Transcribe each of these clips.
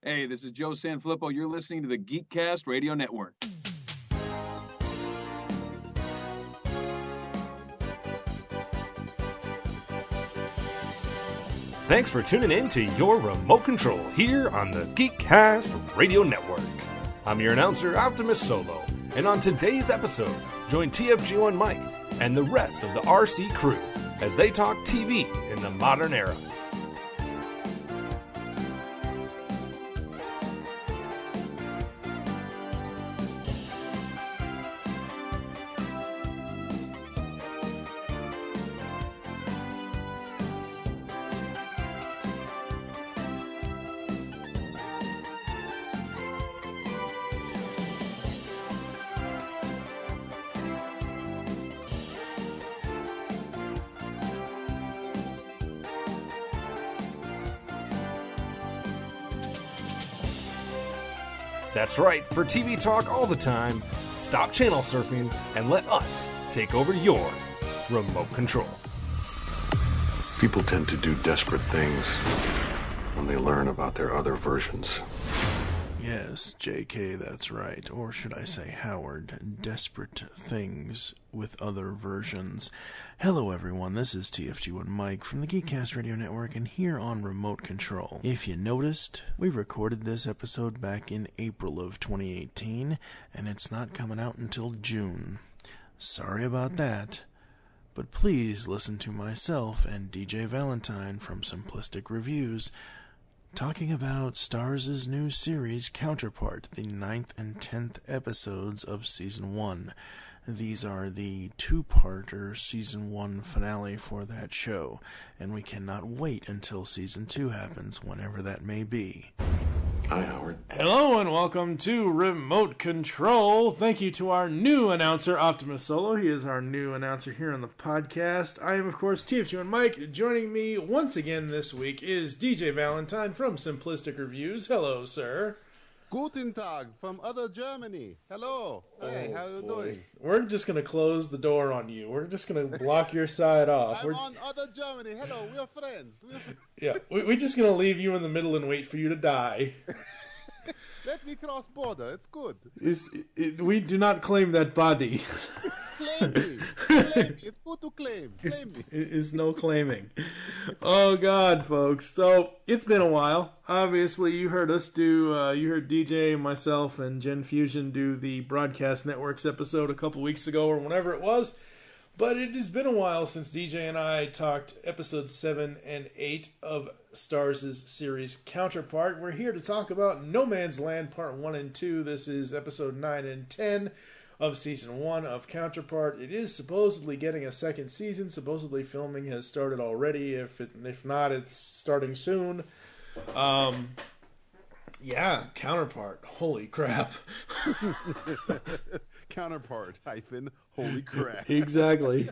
Hey, this is Joe Sanfilippo. You're listening to the Geekcast Radio Network. Thanks for tuning in to your remote control here on the Geekcast Radio Network. I'm your announcer, Optimus Solo, and on today's episode, join TFG1 Mike and the rest of the RC crew as they talk TV in the modern era. That's right, for TV talk all the time, stop channel surfing and let us take over your remote control. People tend to do desperate things when they learn about their other versions. Yes, JK, that's right. Or should I say Howard, desperate things with other versions. Hello everyone, this is TFG1 Mike from the Geekcast Radio Network and here on Remote Control. If you noticed, we recorded this episode back in April of 2018, and it's not coming out until June. Sorry about that. But please listen to myself and DJ Valentine from Simplistic Reviews talking about STARZ' new series Counterpart, the 9th and 10th episodes of Season 1. These are the two-parter Season 1 finale for that show, and we cannot wait until Season 2 happens, whenever that may be. Hi, Howard. Hello and welcome to Remote Control. Thank you to our new announcer, Optimus Solo. He is our new announcer here on the podcast. I am, of course, TFG and Mike. Joining me once again this week is DJ Valentine from Simplistic Reviews. Hello, sir. Guten Tag from other Germany. Hello. Hey, how you doing? We're just going to close the door on you. We're just going to block your side off. I'm on other Germany. Hello, we're friends. Yeah, we're just going to leave you in the middle and wait for you to die. Let me cross border. It's good. We do not claim that body. Claim me. Claim me. It's good to claim. Claim me. Is no claiming. Oh, God, folks. So, it's been a while. Obviously, you heard us do, you heard DJ, myself, and Gen Fusion do the Broadcast Networks episode a couple weeks ago or whenever it was. But it has been a while since DJ and I talked episodes 7 and 8 of STARZ' series Counterpart. We're here to talk about No Man's Land Part 1 and 2. This is episode 9 and 10 of Season 1 of Counterpart. It is supposedly getting a second season. Supposedly filming has started already. If not, it's starting soon. Yeah, Counterpart. Holy crap. Counterpart holy crap. Exactly.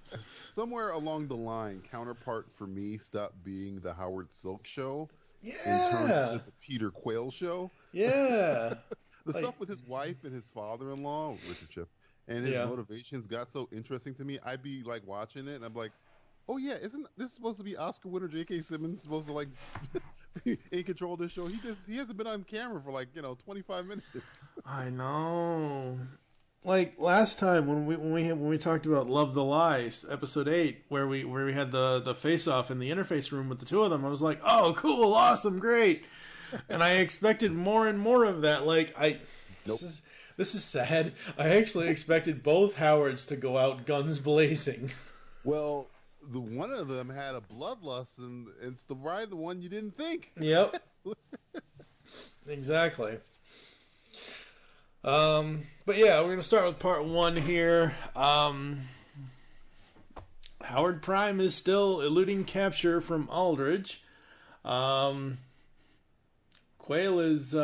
Somewhere along the line, Counterpart for me stopped being the Howard Silk show. Yeah. And turned into the Peter Quayle show. Yeah. The stuff with his wife and his father-in-law, Richard Schiff, and his motivations got so interesting to me. I'd be like watching it and I'm like, oh yeah, isn't this supposed to be Oscar winner J.K. Simmons supposed to like in control of this show? He hasn't been on camera for like 25 minutes. I know. Like last time when we talked about Love the Lies, episode 8, where we had the face off in the interface room with the two of them, I was like, oh cool, awesome, great. And I expected more and more of that. Like this is sad. I actually expected both Howards to go out guns blazing. Well, the one of them had a bloodlust, and it's the one you didn't think. Yep. Exactly. But yeah, we're going to start with part 1 here. Howard Prime is still eluding capture from Aldridge. Quayle is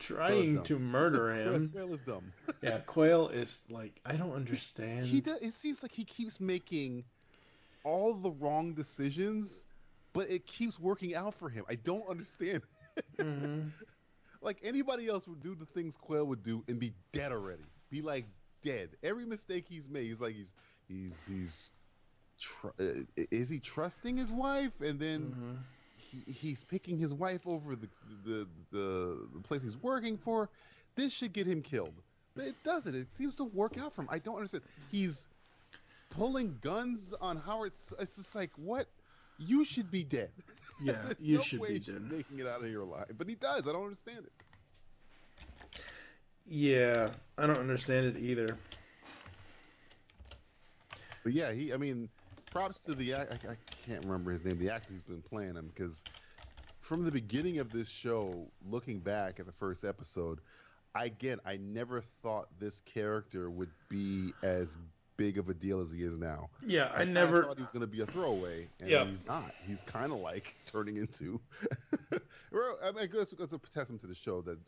trying to murder him. Quayle is dumb. Yeah, Quayle is like, I don't understand. It seems like he keeps making all the wrong decisions, but it keeps working out for him. I don't understand. Mm-hmm. Like anybody else would do the things Quayle would do and be dead already. Be like dead. Every mistake he's made, he's like is he trusting his wife? And then he's picking his wife over the place he's working for. This should get him killed, but it doesn't. It seems to work out for him. I don't understand. He's pulling guns on Howard. It's just like, what? You should be dead. Yeah, you should be dead. Making it out of here alive, but he does. I don't understand it. Yeah, I don't understand it either. But yeah, I mean, props to I can't remember his name, the actor who's been playing him, because from the beginning of this show, looking back at the first episode, I never thought this character would be as big of a deal as he is now. Yeah, I thought he was going to be a throwaway, and he's not. He's kind of like turning into. I mean, I guess it's a testament to the show that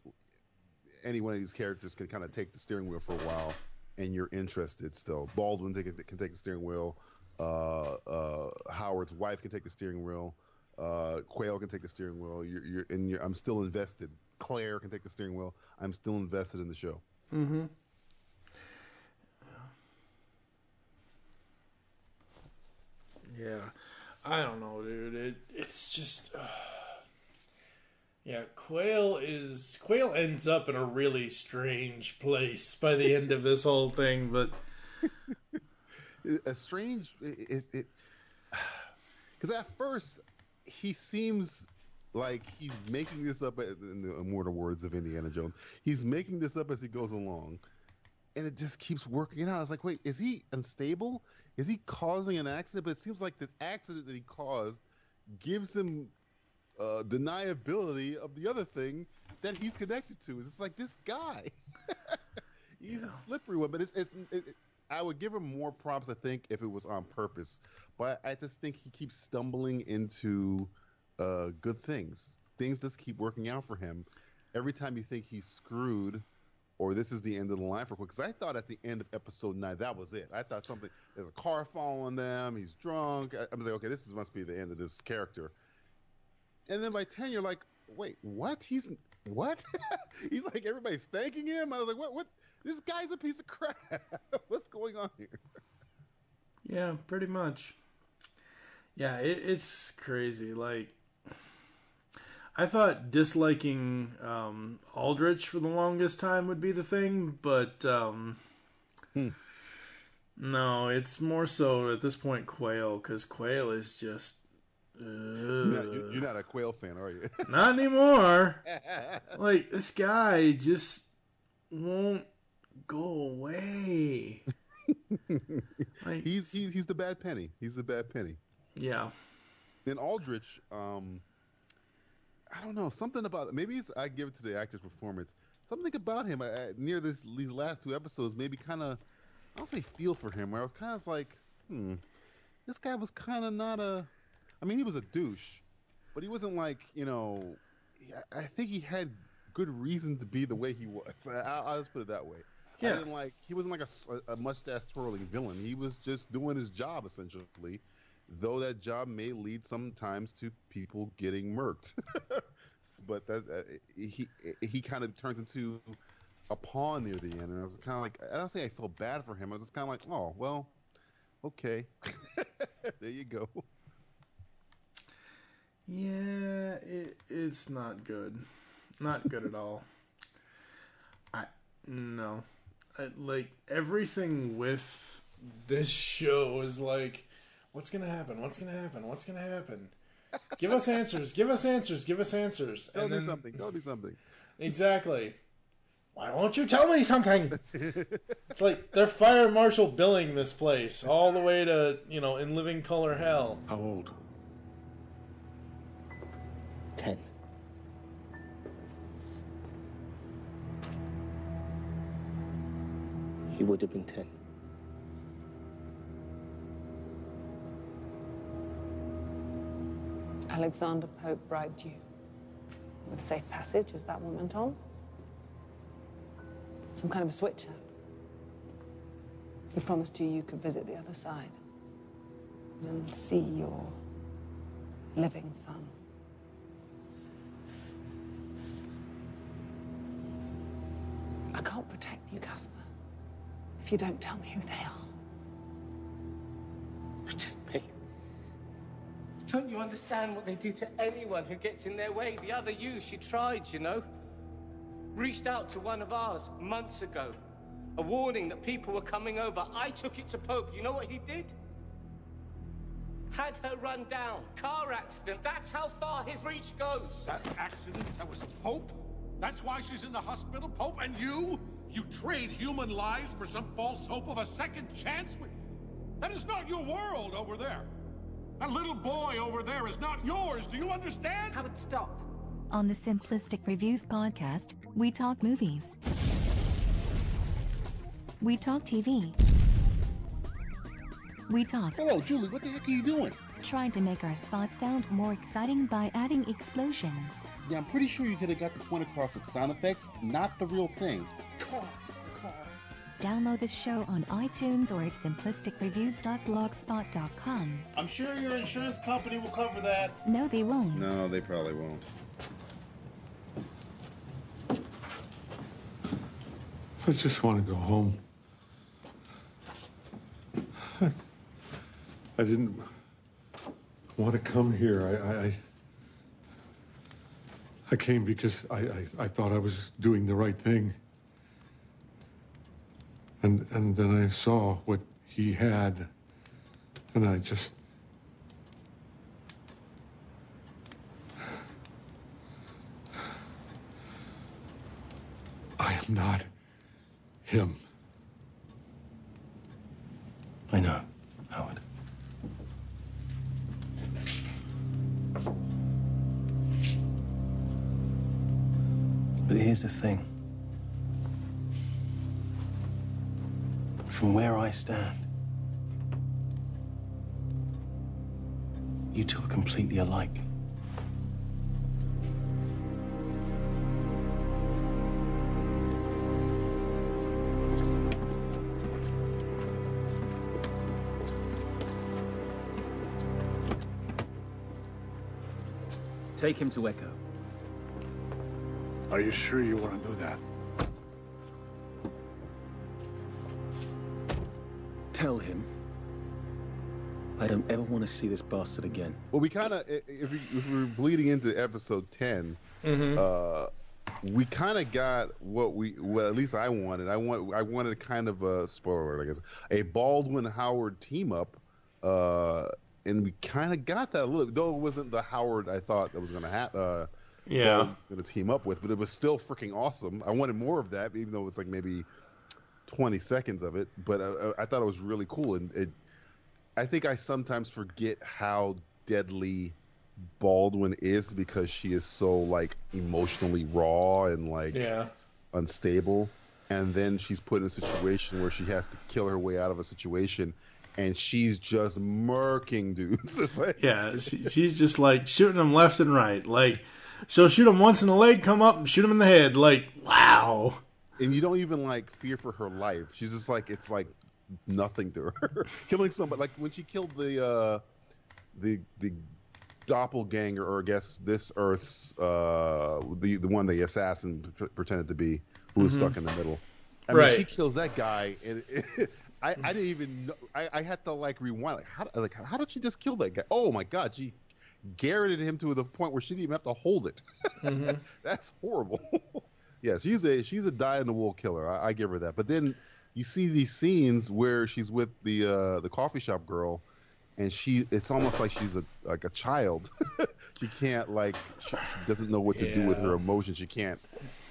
any one of these characters can kind of take the steering wheel for a while, and you're interested still. Baldwin can take the steering wheel. Howard's wife can take the steering wheel. Quayle can take the steering wheel. I'm still invested. Claire can take the steering wheel. I'm still invested in the show. Mm-hmm. Yeah, I don't know, dude. It's just, yeah. Quayle ends up in a really strange place by the end of this whole thing, but a strange because at first he seems like he's making this up, in the immortal words of Indiana Jones. He's making this up as he goes along. And it just keeps working out. I was like, wait, is he unstable? Is he causing an accident? But it seems like the accident that he caused gives him deniability of the other thing that he's connected to. It's just like, this guy. He's a slippery one. But I would give him more props, I think, if it was on purpose. But I just think he keeps stumbling into good things. Things just keep working out for him. Every time you think he's screwed, or this is the end of the line for Quick. Because I thought at the end of episode 9, that was it. I thought there's a car following them, he's drunk. I was like, okay, must be the end of this character. And then by 10, you're like, wait, what? He's like, everybody's thanking him? I was like, what? This guy's a piece of crap. What's going on here? Yeah, pretty much. Yeah, it's crazy. Like, I thought disliking Aldrich for the longest time would be the thing, but no, it's more so at this point Quayle, because Quayle is just... You're not a Quayle fan, are you? Not anymore. Like, this guy just won't go away. Like, he's the bad penny. He's the bad penny. Yeah. And Aldrich... I don't know, something about it. Maybe I give it to the actor's performance. Something about him near these last 2 episodes maybe kind of, I don't say feel for him, where I was kind of like, this guy was kind of not I mean, he was a douche, but he wasn't like, I think he had good reason to be the way he was. I'll just put it that way. Yeah. He wasn't like a mustache twirling villain. He was just doing his job, essentially. Though that job may lead sometimes to people getting murked, but he kind of turns into a pawn near the end, and I was kind of like, I don't say I felt bad for him. I was just kind of like, oh well, okay, there you go. Yeah, it's not good, not good at all. Like everything with this show is like, what's going to happen? What's going to happen? What's going to happen? Give us answers. Give us answers. Give us answers. Tell me something. Tell me something. Exactly. Why won't you tell me something? It's like they're fire marshal billing this place all the way to, in living color hell. How old? 10. He would have been 10. Alexander Pope bribed you with safe passage, is that what went on? Some kind of a switch out. He promised you could visit the other side and see your living son. I can't protect you, Casper, if you don't tell me who they are. Protect me? Don't you understand what they do to anyone who gets in their way? The other you, she tried, you know. Reached out to one of ours months ago. A warning that people were coming over. I took it to Pope. You know what he did? Had her run down. Car accident. That's how far his reach goes. That accident? That was Pope? That's why she's in the hospital, Pope? And you? You trade human lives for some false hope of a second chance? That is not your world over there. That little boy over there is not yours. Do you understand? Howard, stop. On the Simplistic Reviews podcast, we talk movies. We talk TV. We talk... Hello, Julie, what the heck are you doing? Trying to make our spots sound more exciting by adding explosions. Yeah, I'm pretty sure you could have got the point across with sound effects, not the real thing. Download this show on iTunes or at simplisticreviews.blogspot.com. I'm sure your insurance company will cover that. No, they won't. No, they probably won't. I just want to go home. I didn't want to come here. I came because I thought I was doing the right thing. And then I saw what he had, and I just... I am not him. I know, Howard. But here's the thing. From where I stand, you two are completely alike. Take him to Echo. Are you sure you want to do that? Tell him I don't ever want to see this bastard again. Well, we kind of, if we're bleeding into episode 10, we kind of got what at least I wanted. I wanted kind of a spoiler alert, I guess, a Baldwin Howard team up, and we kind of got that a little, though it wasn't the Howard I thought that was going to happen. Yeah, was going to team up with, but it was still freaking awesome. I wanted more of that, even though it's like maybe 20 seconds of it, but I thought it was really cool, and I think I sometimes forget how deadly Baldwin is because she is so like emotionally raw and like unstable, and then she's put in a situation where she has to kill her way out of a situation, and she's just murking dudes. It's like, she's just like shooting them left and right. Like she'll shoot them once in the leg, come up and shoot them in the head. Like, wow. And you don't even like fear for her life. She's just like, it's like nothing to her. Killing somebody, like when she killed the doppelganger, or I guess this Earth's the one the assassin pretended to be, who was stuck in the middle. I mean, she kills that guy, and I didn't even know. I had to like rewind. How did she just kill that guy? Oh my God, she garroted him to the point where she didn't even have to hold it. That's horrible. Yeah, she's a die-in-the-wool killer. I give her that. But then you see these scenes where she's with the coffee shop girl, and it's almost like she's like a child. She can't she doesn't know what to do with her emotions. She can't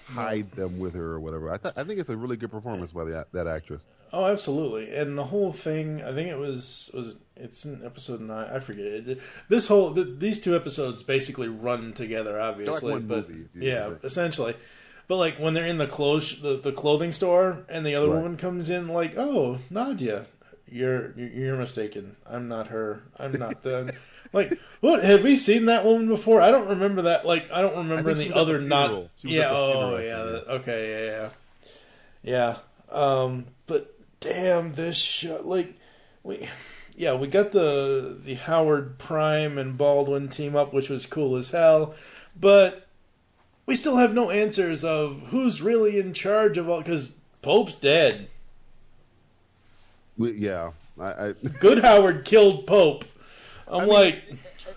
hide them with her or whatever. I think it's a really good performance by that actress. Oh, absolutely. And the whole thing, I think it's in episode 9. I forget it. These two episodes basically run together, obviously. Like one movie. Yeah, essentially. But like when they're in the clothing store and the other woman comes in, like, "Oh, Nadia, you're mistaken. I'm not her. I'm not the." Like, what? Have we seen that woman before? I don't remember that. Like, I don't remember the other not. Yeah. Oh, yeah. Okay. Yeah. But damn, this show. Like, we got the Howard Prime and Baldwin team up, which was cool as hell, but we still have no answers of who's really in charge of all, because Pope's dead. Yeah. Good Howard killed Pope. I'm like...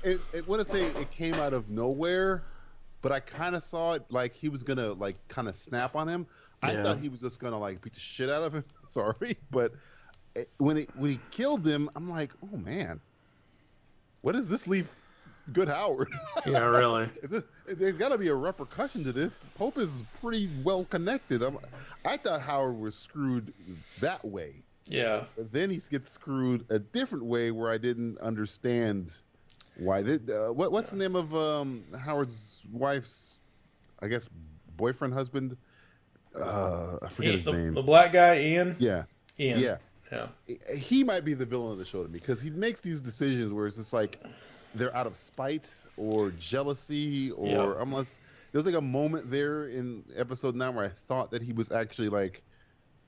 I want to say it came out of nowhere, but I kind of saw it like he was gonna like kind of snap on him. I thought he was just gonna like beat the shit out of him. Sorry, but when he killed him, I'm like, oh man, what does this leave Good Howard? Yeah, really. There's got to be a repercussion to this. Pope is pretty well connected. I thought Howard was screwed that way. Yeah. But then he gets screwed a different way where I didn't understand why. What's the name of Howard's wife's, I guess, boyfriend, husband? I forget his name. The black guy, Ian? Yeah. Ian. Yeah. Yeah. He might be the villain of the show to me because he makes these decisions where it's just like they're out of spite or jealousy or unless there's like a moment there in episode 9 where I thought that he was actually like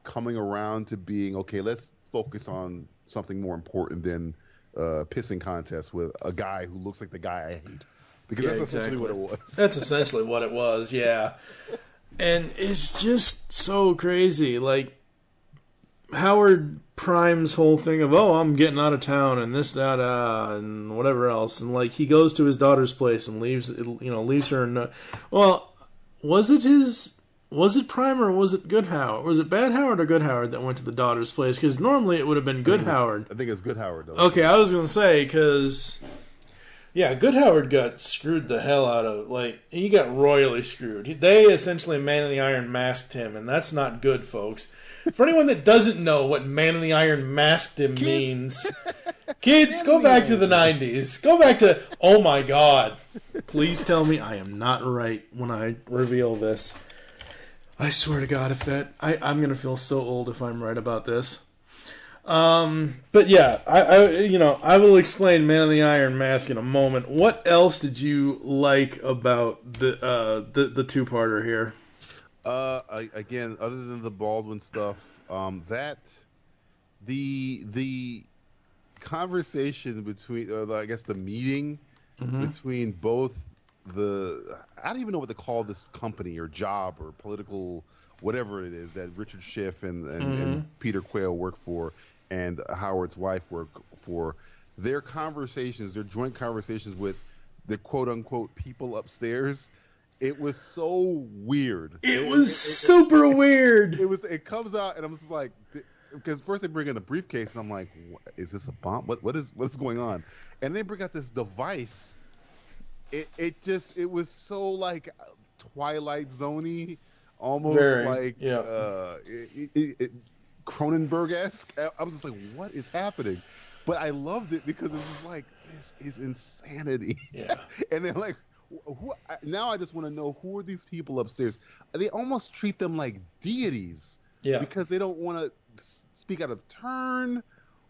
coming around to being okay, let's focus on something more important than pissing contest with a guy who looks like the guy I hate, because that's essentially what it was. That's essentially what it was. Yeah. And it's just so crazy. Like, Howard Prime's whole thing of, oh, I'm getting out of town and this, that, and whatever else. And, like, he goes to his daughter's place and leaves her. Well, was it Prime or was it Good Howard? Was it Bad Howard or Good Howard that went to the daughter's place? Because normally it would have been Good Howard. I think it's Good Howard, though. Okay, I was going to say, because... Yeah, Good Howard got screwed the hell out of. Like, he got royally screwed. They essentially Man in the Iron masked him, and that's not good, folks. For anyone that doesn't know what Man in the Iron masked him means, kids, go back to the 90s. Go back to, oh my God. Please tell me I am not right when I reveal this. I swear to God, I'm going to feel so old if I'm right about this. But yeah, I will explain Man in the Iron Mask in a moment. What else did you like about the two-parter here? Again, other than the Baldwin stuff, that the conversation between, I guess the meeting between both I don't even know what to call this company or job or political whatever it is that Richard Schiff and Peter Quayle work for, and Howard's wife work for, their joint conversations with the quote-unquote people upstairs, it was so weird. It was super weird. It comes out, and I'm just like, because first they bring in the briefcase, and I'm like, is this a bomb? What's going on? And they bring out this device. It was so like Twilight Zone-y, almost like Cronenberg-esque. I was just like, what is happening? But I loved it because it was just like, this is insanity. Yeah. And then like, now I just want to know, who are these people upstairs? They almost treat them like deities. Yeah. Because they don't want to speak out of turn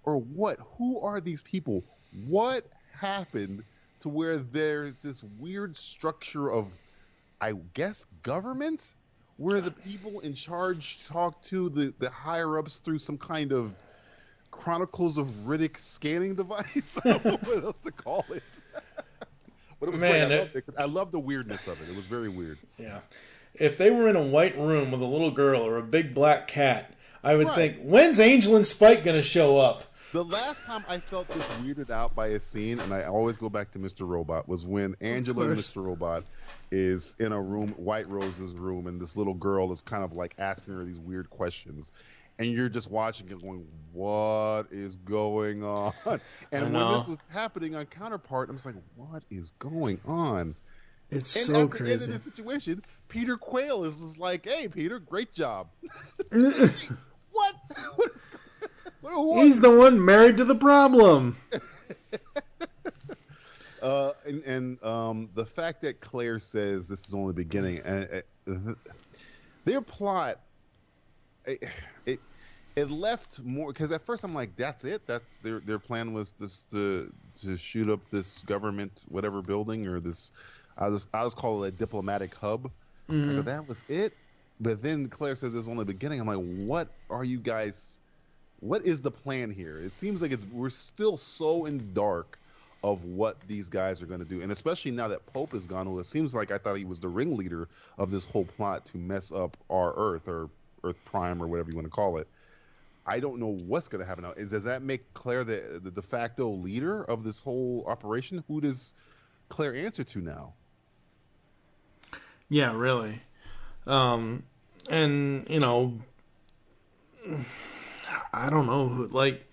or what? Who are these people? What happened to where there's this weird structure of, I guess, government? Where the people in charge talk to the higher-ups through some kind of Chronicles of Riddick scanning device? I don't know what else to call it. But it was great. I love the weirdness of it. It was very weird. Yeah. If they were in a white room with a little girl or a big black cat, I would think, when's Angel and Spike going to show up? The last time I felt this weirded out by a scene, and I always go back to Mr. Robot, was when Angela and Mr. Robot is in a room, White Rose's room, and this little girl is kind of like asking her these weird questions. And you're just watching it going, what is going on? And when this was happening on Counterpart, I'm just like, what is going on? It's so crazy. And in this situation, Peter Quayle is just like, hey, Peter, great job. What? He's the one married to the problem. The fact that Claire says this is only the beginning, their plot, it left more, because at first I'm like, that's it. That's their plan was just to shoot up this government whatever building, or this. I was call it a diplomatic hub. I go, that was it. But then Claire says it's only the beginning. I'm like, what are you guys? What is the plan here? It seems like we're still so in the dark of what these guys are going to do. And especially now that Pope is gone, it seems like I thought he was the ringleader of this whole plot to mess up our Earth, or Earth Prime, or whatever you want to call it. I don't know what's going to happen now. Does that make Claire the de facto leader of this whole operation? Who does Claire answer to now? Yeah, really. And, you know, I don't know. Like,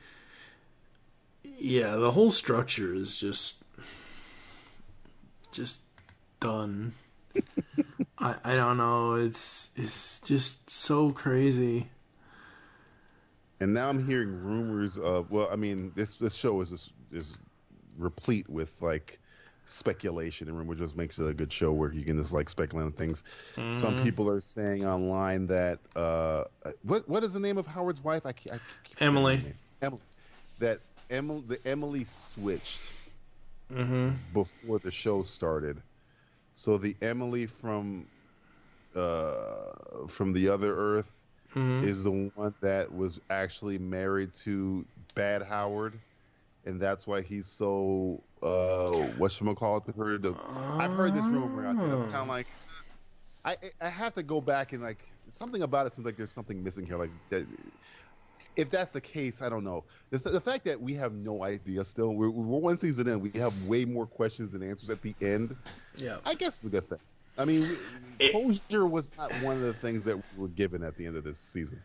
yeah, the whole structure is just done. I don't know. It's just so crazy. And now I'm hearing rumors of, well, I mean, this show is replete with like speculation and rumor, just makes it a good show where you can just like speculate on things. Some people are saying online that what is the name of Howard's wife? I keep Emily. Emily. That Emily switched before the show started. So the Emily from the other Earth is the one that was actually married to Bad Howard, and that's why he's so whatchamacallit to her. I've heard this rumor out there. I'm kind of like, I have to go back and like something about it seems like there's something missing here. Like that, if that's the case, I don't know. The fact that we have no idea still, we're one season in, we have way more questions than answers at the end. Yeah, I guess it's a good thing. I mean, closure was not one of the things that we were given at the end of this season.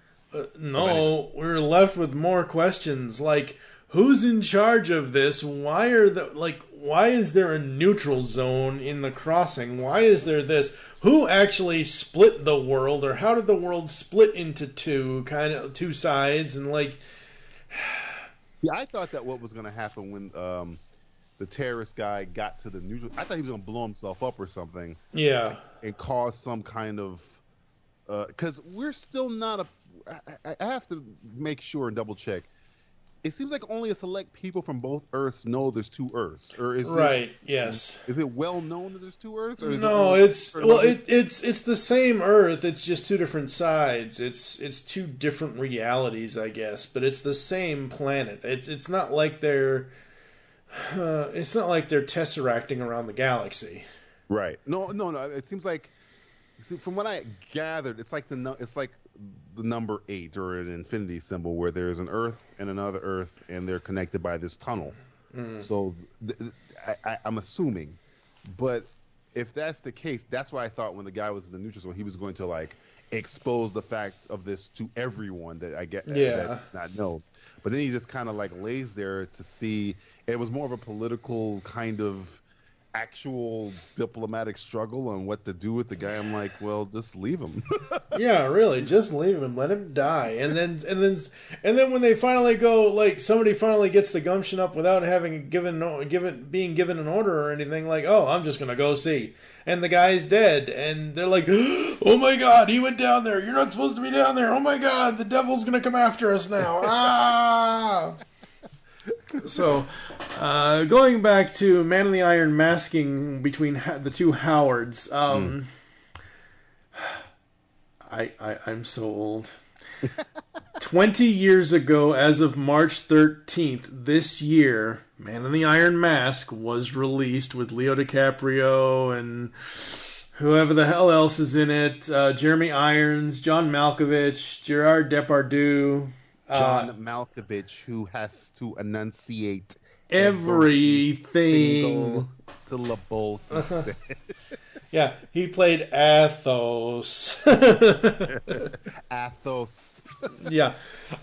No, we're left with more questions. Like, who's in charge of this? Why is there a neutral zone in the crossing? Why is there this? Who actually split the world, or how did the world split into two sides? And like, see, I thought that what was going to happen when the terrorist guy got to the neutral, I thought he was going to blow himself up or something. Yeah, and cause some kind of because we're still not I have to make sure and double check. It seems like only a select people from both Earths know there's two Earths, or is yes. Is it well known that there's two Earths? Or is it's the same Earth. It's just two different sides. It's two different realities, I guess, but it's the same planet. It's not like they're tesseracting around the galaxy. Right. No. It seems like, from what I gathered, it's like the number 8 or an infinity symbol where there's an Earth and another Earth, and they're connected by this tunnel. So I'm assuming, but if that's the case, that's why I thought when the guy was in the neutral zone, he was going to like expose the fact of this to everyone that I get that not know. But then he just kind of like lays there to see. It was more of a political kind of actual diplomatic struggle on what to do with the guy. I'm like, well, just leave him. Yeah, really, just leave him, let him die. And then when they finally go, like, somebody finally gets the gumption up without having being given an order or anything, like, oh, I'm just gonna go see, and the guy's dead, and they're like, oh my god, he went down there, you're not supposed to be down there, oh my god, the devil's gonna come after us now. Ah. So, going back to Man in the Iron masking between the two Howards, I'm so old. 20 years ago, as of March 13th this year, Man in the Iron Mask was released with Leo DiCaprio and whoever the hell else is in it. Jeremy Irons, John Malkovich, Gerard Depardieu. John Malkovich, who has to enunciate everything. Single syllable he said. Yeah, he played Athos. Athos. Yeah,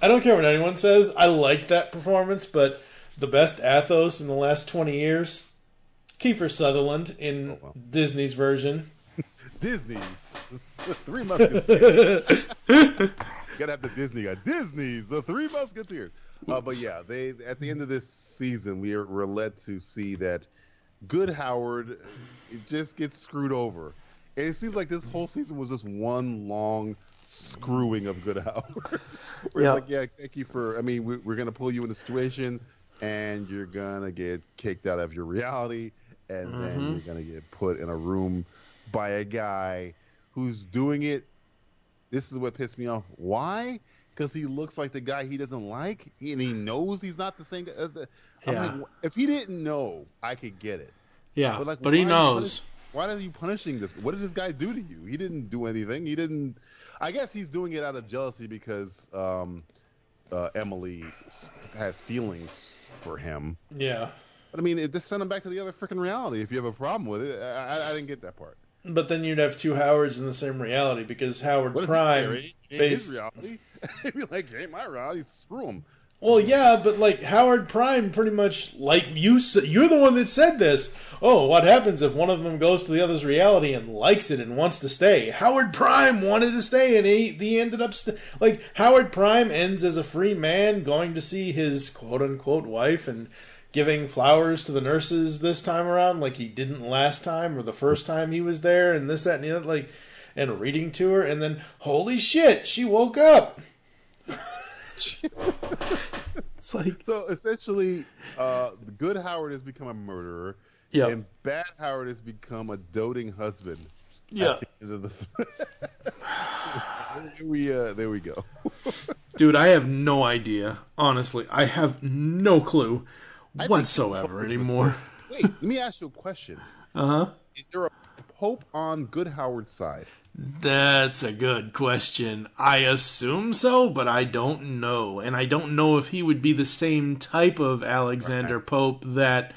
I don't care what anyone says. I liked that performance, but the best Athos in the last 20 years, Kiefer Sutherland in Disney's version. Disney's Three Musketeers. Gotta have the Disney guy. Disney's The Three Musketeers. But yeah, they at the end of this season, we're led to see that Good Howard just gets screwed over. And it seems like this whole season was just one long screwing of Good Howard. Where it's like, yeah, thank you for. I mean, we're gonna pull you in a situation, and you're gonna get kicked out of your reality, and then you're gonna get put in a room by a guy who's doing it. This is what pissed me off. Why? Because he looks like the guy he doesn't like, and he knows he's not the same guy. I'm like, if he didn't know, I could get it. Yeah, but he knows. Why are you punishing this? What did this guy do to you? He didn't do anything. He didn't. I guess he's doing it out of jealousy because Emily has feelings for him. Yeah. But I mean, just send him back to the other freaking reality if you have a problem with it. I didn't get that part. But then you'd have two Howards in the same reality because Howard Prime... his reality. He'd be like, ain't my reality, screw him. Well, yeah, but like Howard Prime pretty much, like you're the one that said this. Oh, what happens if one of them goes to the other's reality and likes it and wants to stay? Howard Prime wanted to stay and he ended up... like, Howard Prime ends as a free man going to see his quote-unquote wife and giving flowers to the nurses this time around like he didn't last time or the first time he was there and this, that, and the other, like, and reading to her, and then, holy shit, she woke up. It's like... So essentially, the good Howard has become a murderer, and bad Howard has become a doting husband. Yeah. There we go. Dude, I have no idea. Honestly, I have no clue whatsoever anymore. Wait, let me ask you a question. Is there a Pope on good Howard's side? That's a good question. I assume so, but I don't know. And I don't know if he would be the same type of Alexander Pope that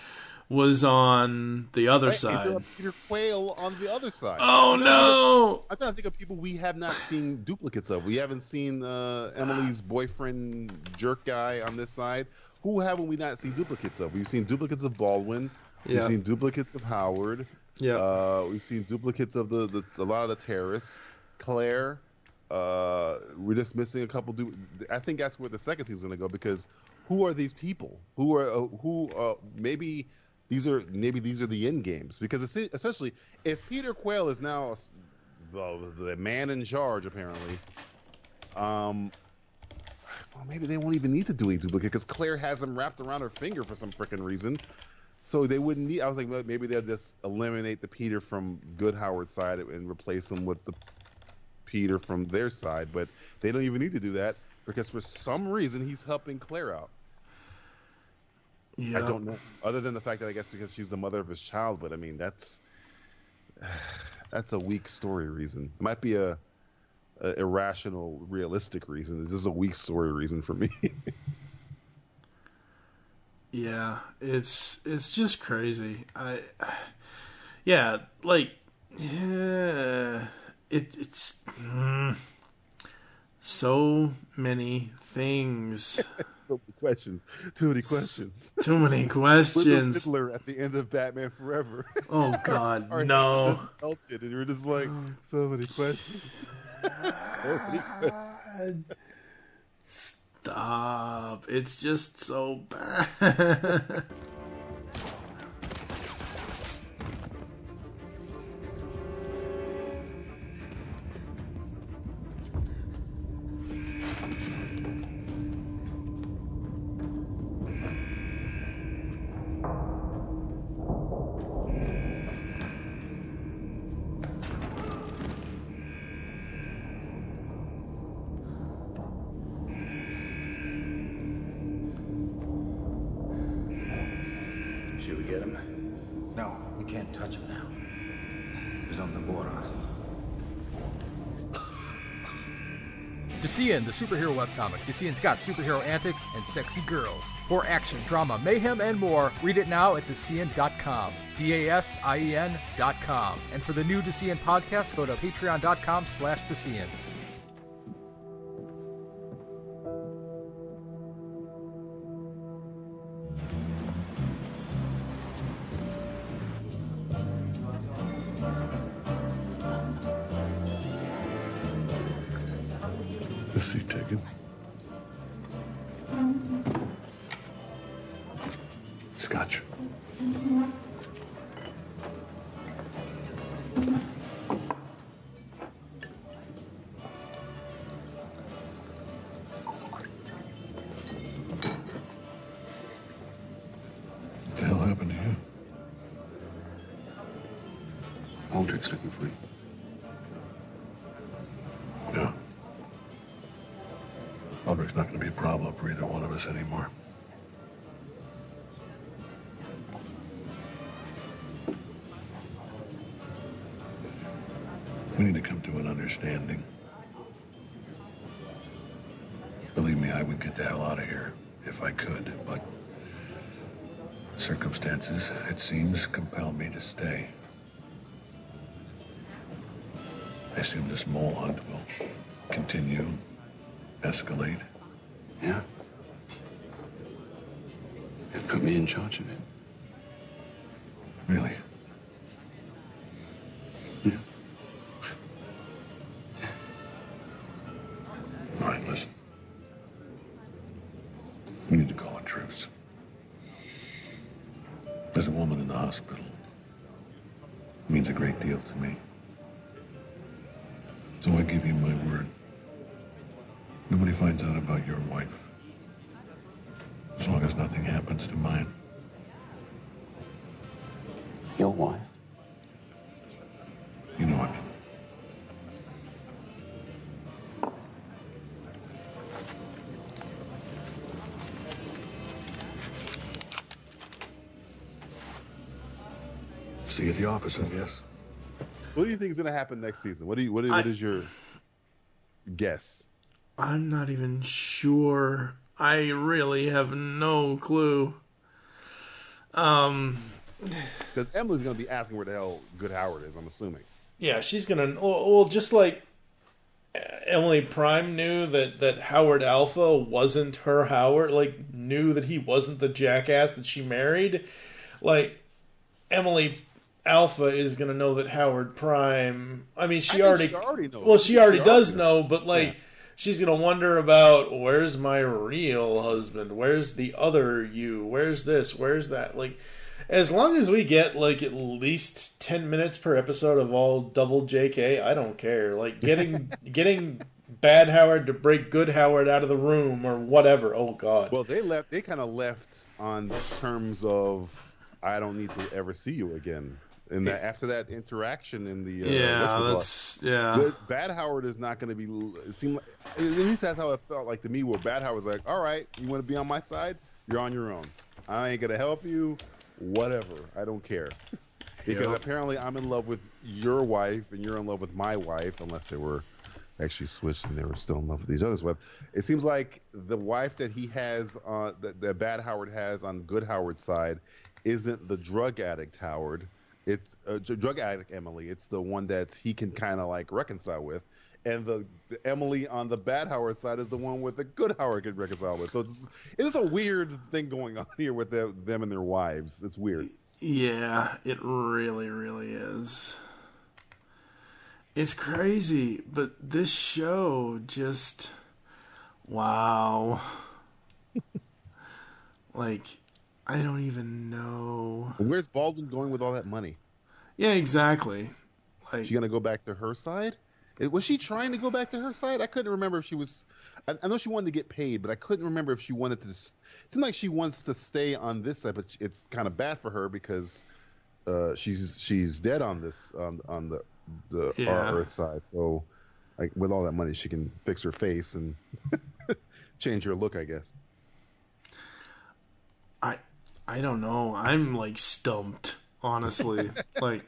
was on the other side. Is there a Peter Quayle on the other side? Oh, no! I'm trying to think of people we have not seen duplicates of. We haven't seen Emily's boyfriend jerk guy on this side. Who haven't we not seen duplicates of? We've seen duplicates of Baldwin. We've seen duplicates of Howard. Yeah, we've seen duplicates of a lot of the terrorists. Claire, we're just missing a couple. I think that's where the second season's going to go because who are these people? Maybe these are the end games because essentially, if Peter Quayle is now the man in charge, apparently, well, maybe they won't even need to do a duplicate because Claire has him wrapped around her finger for some freaking reason. So they wouldn't need. I was like, well, maybe they'll just eliminate the Peter from good Howard's side and replace him with the Peter from their side. But they don't even need to do that because for some reason he's helping Claire out. Yeah. I don't know. Other than the fact that I guess because she's the mother of his child, but I mean that's a weak story reason. It might be a irrational, realistic reason. This is a weak story reason for me. Yeah, it's just crazy. It's so many things. Too many questions. Too many questions. Riddler at the end of Batman Forever. Oh God, no! Melted, and you're just like, so many questions. So many questions. Stop. It's just so bad. Should we get him? No, we can't touch him now. He's on the border. DeCian, the superhero webcomic. DeCian's got superhero antics and sexy girls. For action, drama, mayhem, and more, read it now at DeCian.com. DASIEN.com. And for the new DeCian podcast, go to patreon.com/DeCian. Is he taken? Scotch. What the hell happened to you? Aldrich's looking for you. Yeah. Aldrich's not going to be a problem for either one of us anymore. We need to come to an understanding. Believe me, I would get the hell out of here if I could, but circumstances, it seems, compel me to stay. I assume this mole hunt will continue, escalate. Yeah. And put me in charge of it. Really? Yeah. All right, listen. We need to call a truce. There's a woman in the hospital. It means a great deal to me. So I give you my word. Nobody finds out about your wife. As long as nothing happens to mine. Your wife? You know what I mean. See you at the office, I guess. What do you think is going to happen next season? What is your guess? I'm not even sure. I really have no clue. Because Emily's going to be asking where the hell Good Howard is, I'm assuming. Yeah, she's going to... Well, just like Emily Prime knew that Howard Alpha wasn't her Howard, like, knew that he wasn't the jackass that she married, like, Emily Alpha is going to know that Howard Prime... I mean, she already knows. Well, she already does know, but, like... Yeah. She's going to wonder about, where's my real husband? Where's the other you? Where's this? Where's that? Like, as long as we get, like, at least 10 minutes per episode of all double JK, I don't care. Like, getting bad Howard to break good Howard out of the room or whatever. Oh, God. Well, they kind of left on terms of, I don't need to ever see you again. And after that interaction in the Bad Howard is not going to be. It seemed like, at least that's how it felt like to me. Where Bad Howard was like, "All right, you want to be on my side? You're on your own. I ain't gonna help you. Whatever. I don't care." Because apparently I'm in love with your wife and you're in love with my wife, unless they were actually switched and they were still in love with each other's wife. It seems like the wife that he has, that Bad Howard has on Good Howard's side, isn't the drug addict Howard. It's a drug addict Emily. It's the one that he can kind of like reconcile with. And the Emily on the Bad Howard side is the one with the Good Howard can reconcile with. So it's a weird thing going on here with them and their wives. It's weird. Yeah, it really, really is. It's crazy, but this show just... Wow. Like... I don't even know. Where's Baldwin going with all that money? Yeah, exactly. Like, she gonna go back to her side? Was she trying to go back to her side? I couldn't remember if she was. I know she wanted to get paid, but I couldn't remember if she wanted to. It seemed like she wants to stay on this side, but it's kind of bad for her because she's dead on this on the our Earth side. So, like with all that money, she can fix her face and change her look, I guess. I don't know. I'm like stumped, honestly. Like,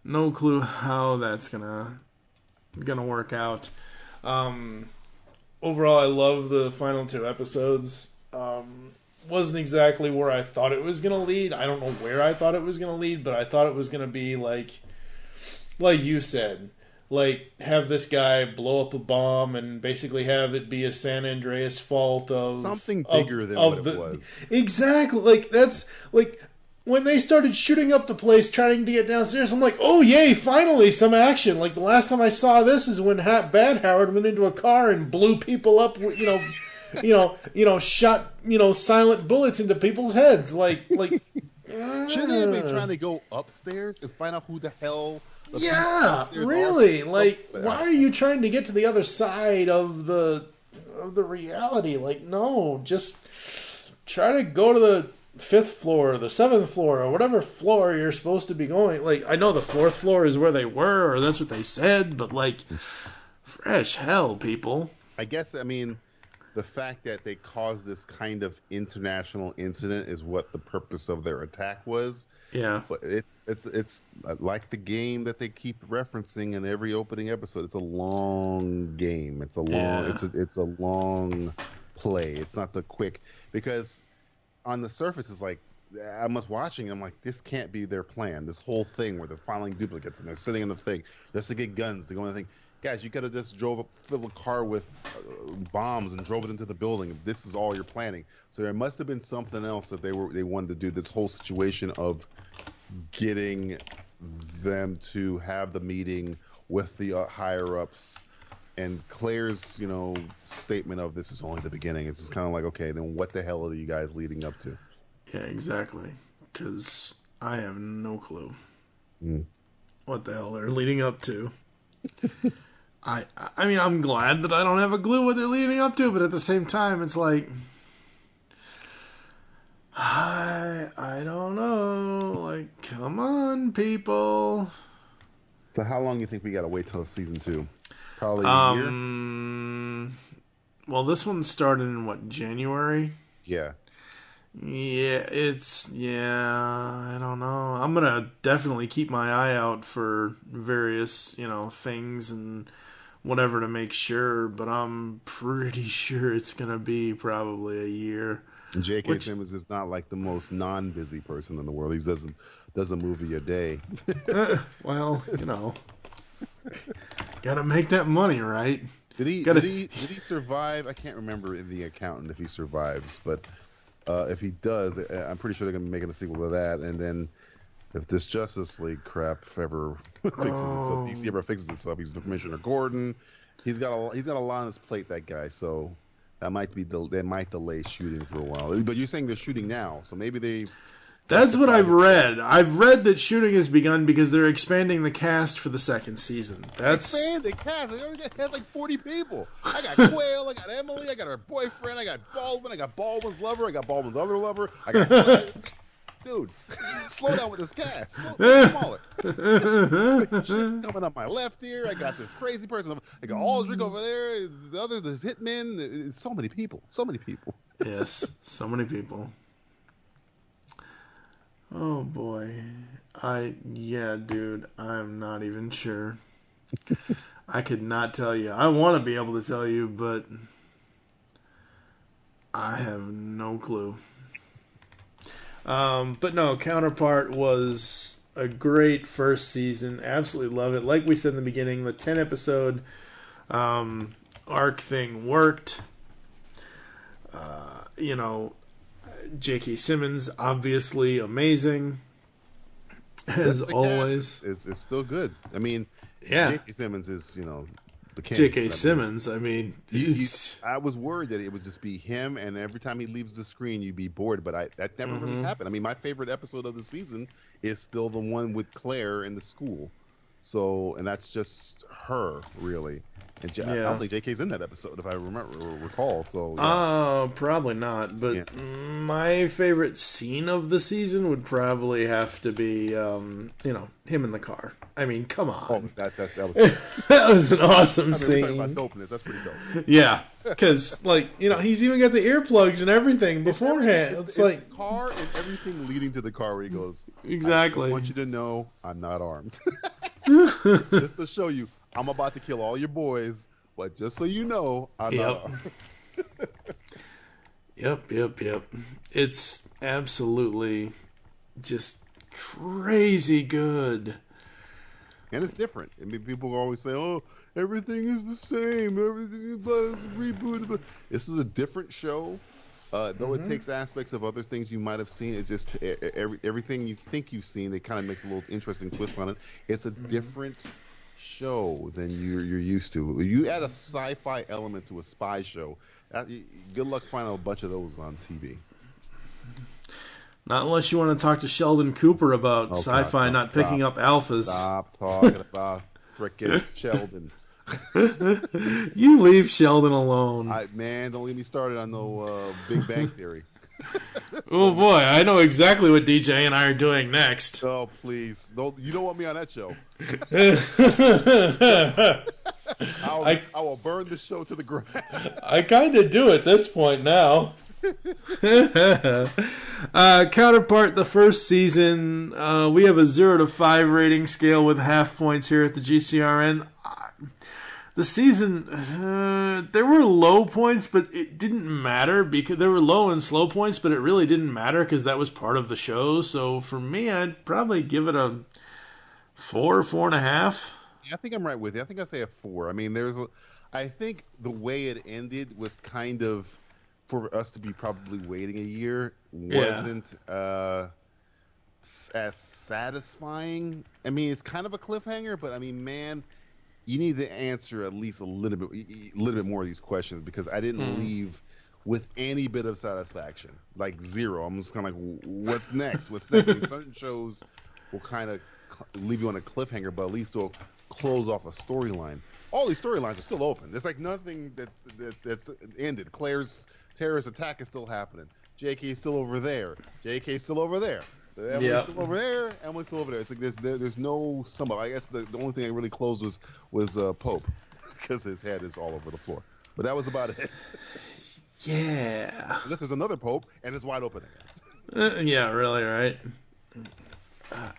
no clue how that's gonna work out. Overall, I love the final 2 episodes. Wasn't exactly where I thought it was gonna lead. I don't know where I thought it was gonna lead, but I thought it was gonna be like you said. Like, have this guy blow up a bomb and basically have it be a San Andreas fault of... Something bigger than what it was. Exactly. Like, that's... Like, when they started shooting up the place, trying to get downstairs, I'm like, oh, yay, finally, some action. Like, the last time I saw this is when Bad Howard went into a car and blew people up, shot, silent bullets into people's heads. Like... Shouldn't they be trying to go upstairs and find out who the hell... Yeah, really. Like, why are you trying to get to the other side of the reality? Like, no, just try to go to the 5th floor, or the 7th floor, or whatever floor you're supposed to be going. Like, I know the 4th floor is where they were, or that's what they said, but like, fresh hell, people. I guess, I mean, the fact that they caused this kind of international incident is what the purpose of their attack was. Yeah. But it's like the game that they keep referencing in every opening episode. It's a long game. It's a long it's a long play. It's not the quick, because on the surface it's like, I was watching, I'm like, this can't be their plan. This whole thing where they're filing duplicates and they're sitting in the thing just to get guns to go in the thing. Guys, you could have just filled a car with bombs and drove it into the building. If this is all you're planning, so there must have been something else that they wanted to do. This whole situation of getting them to have the meeting with the higher ups, and Claire's statement of this is only the beginning. It's just kind of like, okay, then what the hell are you guys leading up to? Yeah, exactly. Because I have no clue what the hell they're leading up to. I mean, I'm glad that I don't have a clue what they're leading up to, but at the same time, it's like, I don't know. Like, come on, people. So how long do you think we got to wait till season 2? Probably a year? Well, this one started in, what, January? Yeah. Yeah, I don't know. I'm going to definitely keep my eye out for various, things and whatever to make sure, but I'm pretty sure it's going to be probably a year. J.K. Simmons is not like the most non-busy person in the world. He does a movie a day. Well, gotta make that money, right? Did he survive? I can't remember in The Accountant if he survives, but if he does, I'm pretty sure they're going to be making a sequel to that. And then if this Justice League crap ever fixes itself, DC ever fixes itself, he's Commissioner Gordon. He's got a lot on his plate, that guy. So that might delay shooting for a while. But you're saying they're shooting now, so maybe they. That's what I've read. I've read that shooting has begun because they're expanding the cast for the second season. Expanding cast? It has like 40 people. I got Quayle, I got Emily, I got her boyfriend, I got Baldwin, I got Baldwin's lover, I got Baldwin's other lover, I got... Dude, slow down with this cast. Smaller. Shit's coming up my left here. I got this crazy person. I got Aldrich over there. The other, there's Hitman. It's so many people. So many people. Yes, so many people. Oh boy. Dude, I'm not even sure. I could not tell you. I want to be able to tell you, but I have no clue. But no, Counterpart was a great first season. Absolutely love it. Like we said in the beginning, the 10 episode arc thing worked. J.K. Simmons, obviously amazing, as always. It's still good. I mean, yeah. J.K. Simmons is, the king. J.K. Simmons, I mean... I was worried that it would just be him, and every time he leaves the screen, you'd be bored, but that never really happened. I mean, my favorite episode of the season is still the one with Claire in the school. So, and that's just her, really. And I don't think JK's in that episode, if I recall. So, yeah. Probably not. But my favorite scene of the season would probably have to be, him in the car. I mean, come on. Oh, that was that was an awesome scene. About dopeness. That's pretty dope. Yeah, because he's even got the earplugs and everything beforehand. It's like the car and everything leading to the car where he goes. Exactly. I want you to know I'm not armed. Just to show you, I'm about to kill all your boys, but just so you know, I'm not armed. Yep. It's absolutely just crazy good. And it's different. I mean, people always say, "Oh, everything is the same. Everything is rebooted." This is a different show, though it takes aspects of other things you might have seen. It's just everything you think you've seen. It kind of makes a little interesting twist on it. It's a different show than you're used to. You add a sci-fi element to a spy show. Good luck finding a bunch of those on TV. Not unless you want to talk to Sheldon Cooper about sci-fi not picking up alphas. Stop talking about frickin' Sheldon. You leave Sheldon alone. Man, don't leave me started on no Big Bang Theory. Oh boy, I know exactly what DJ and I are doing next. Oh please, you don't want me on that show. I will burn the show to the ground. I kind of do at this point now. Counterpart, the first season, we have a 0 to 5 rating scale with half points here at the GCRN. The season, there were low points, but it didn't matter because there were low and slow points, but it really didn't matter because that was part of the show. So for me, I'd probably give it a 4, 4.5. Yeah, I think I'm right with you. I think I'd say a 4. I mean, I think the way it ended was kind of, for us to be probably waiting a year, wasn't as satisfying. I mean, it's kind of a cliffhanger, but I mean, man, you need to answer at least a little bit more of these questions because I didn't leave with any bit of satisfaction, like 0. I'm just kind of like, what's next? What's next? I mean, certain shows will kind of leave you on a cliffhanger, but at least they'll close off a storyline. All these storylines are still open. There's like nothing that's ended. Claire's terrorist attack is still happening. JK's still over there. JK's still over there. Emily's still over there. Emily's still over there. It's like there's no sum up. I guess the only thing that really closed was Pope because his head is all over the floor. But that was about it. Yeah. Unless there's another Pope and it's wide open again. Yeah, really, right?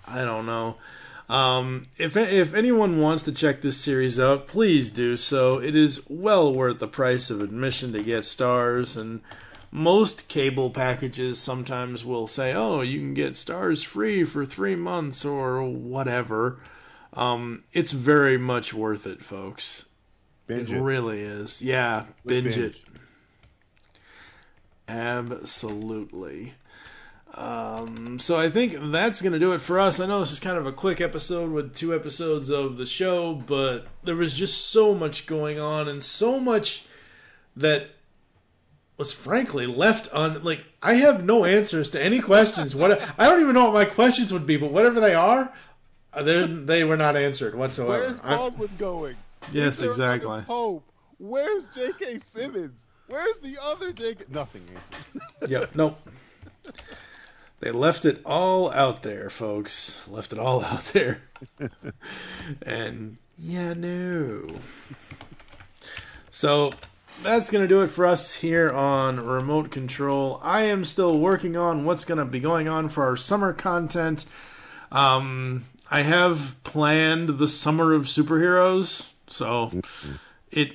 I don't know. If anyone wants to check this series out, please do so. It is well worth the price of admission to get STARZ, and most cable packages sometimes will say, oh, you can get STARZ free for 3 months or whatever. It's very much worth it, folks. Binge it it. Really is. Yeah, binge it. Absolutely. So I think that's going to do it for us. I know this is kind of a quick episode with 2 episodes of the show, but there was just so much going on and so much that was frankly left on. Like, I have no answers to any questions. I don't even know what my questions would be, but whatever they are, they were not answered whatsoever. Where's Baldwin going? Yes, exactly. Pope? Where's J.K. Simmons? Where's the other J.K.? Nothing answered. Yep, nope. They left it all out there, folks. Left it all out there. And, yeah, no. So, that's going to do it for us here on Remote Control. I am still working on what's going to be going on for our summer content. I have planned the Summer of Superheroes. So, I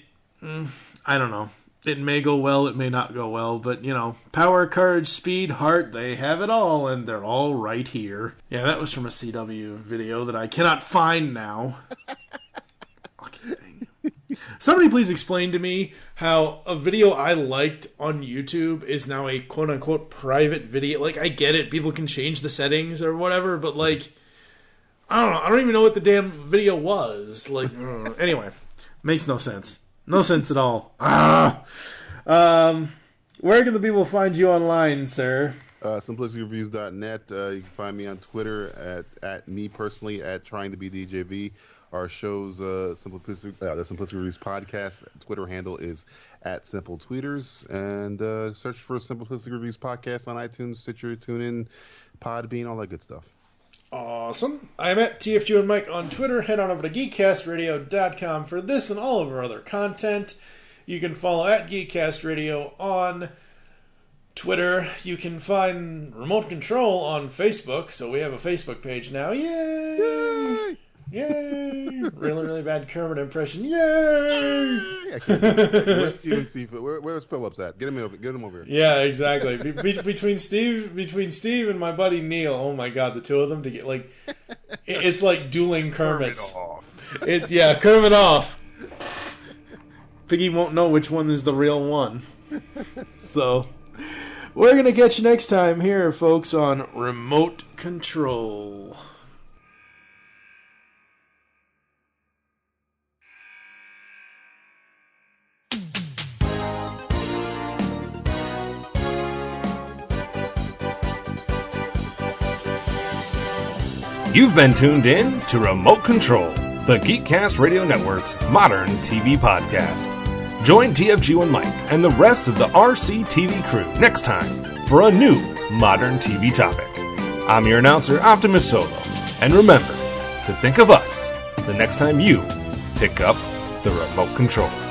don't know. It may go well, it may not go well, but, you know, power, courage, speed, heart, they have it all, and they're all right here. Yeah, that was from a CW video that I cannot find now. Fucking thing. Somebody please explain to me how a video I liked on YouTube is now a quote-unquote private video. Like, I get it, people can change the settings or whatever, but, like, I don't know, I don't even know what the damn video was. Like, anyway, makes no sense. No sense at all. Where can the people find you online, sir? SimplicityReviews.net. You can find me on Twitter at me personally at trying to be DJV. Our show's the Simplicity Reviews podcast Twitter handle is at Simple Tweeters, and search for Simplicity Reviews podcast on iTunes, Stitcher, TuneIn, Podbean, all that good stuff. Awesome. I'm at TFG and Mike on Twitter. Head on over to geekcastradio.com for this and all of our other content. You can follow at Geekcast Radio on Twitter. You can find Remote Control on Facebook. So we have a Facebook page now. Yay! Yay! Yay! Really, really bad Kermit impression. Yay! I can't where's Steven Seafood? Where's Phillips at? Get him over here. Yeah, exactly. Between Steve and my buddy Neil. Oh my God, the two of them to get like, it's like dueling Kermits. Kermit off. Kermit off. Piggy won't know which one is the real one. So, we're gonna catch you next time here, folks, on Remote Control. You've been tuned in to Remote Control, the Geekcast Radio Network's modern TV podcast. Join TFG and Mike and the rest of the RC TV crew next time for a new modern TV topic. I'm your announcer, Optimus Solo, and remember to think of us the next time you pick up the remote control.